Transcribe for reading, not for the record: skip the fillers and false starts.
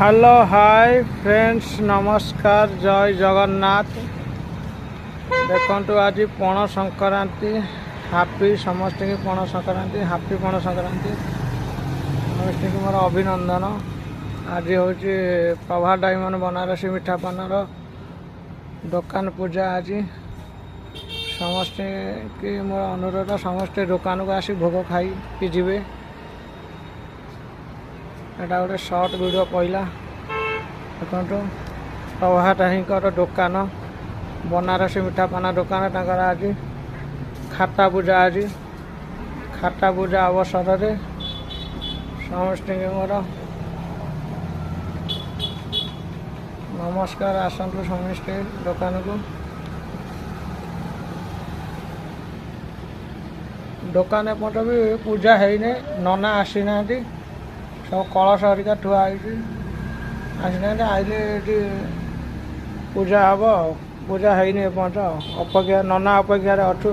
Hello hi friends নমস্কার জয় জগন্নাথ। দেখন্তু আজ পণ সংক্রান্তি। হাপি সমস্ত পণ সংক্রান্তি, হাপি পণ সংক্রান্তি। সমস্ত মোর অভিনন্দন। আজ হচ্ছে প্রভা ডায়মন্ড বনারসী মিঠা পানর দোকান পূজা। আজ সমস্ত মোর অনুরোধ সমস্তে দোকানক আসি ভোগ খাই যাবে। এটা গোटे सर्ट वीडियो पहला देखो प्रभा टाहींकर दुकान बनारसी मिठा पाना दुकान तांकर आज खाता पूजा। आज खाता पूजा अवसर में समस्त मोर नमस्कार। आसतु समस्ते दुकान को। दुकान एपट भी पूजा है नना आसी ना सब कलश हरिका ठुआ आसना आइले पूजा हम। पूजा है एपर्त अपेक्षा नना अपेक्षा अच्छु।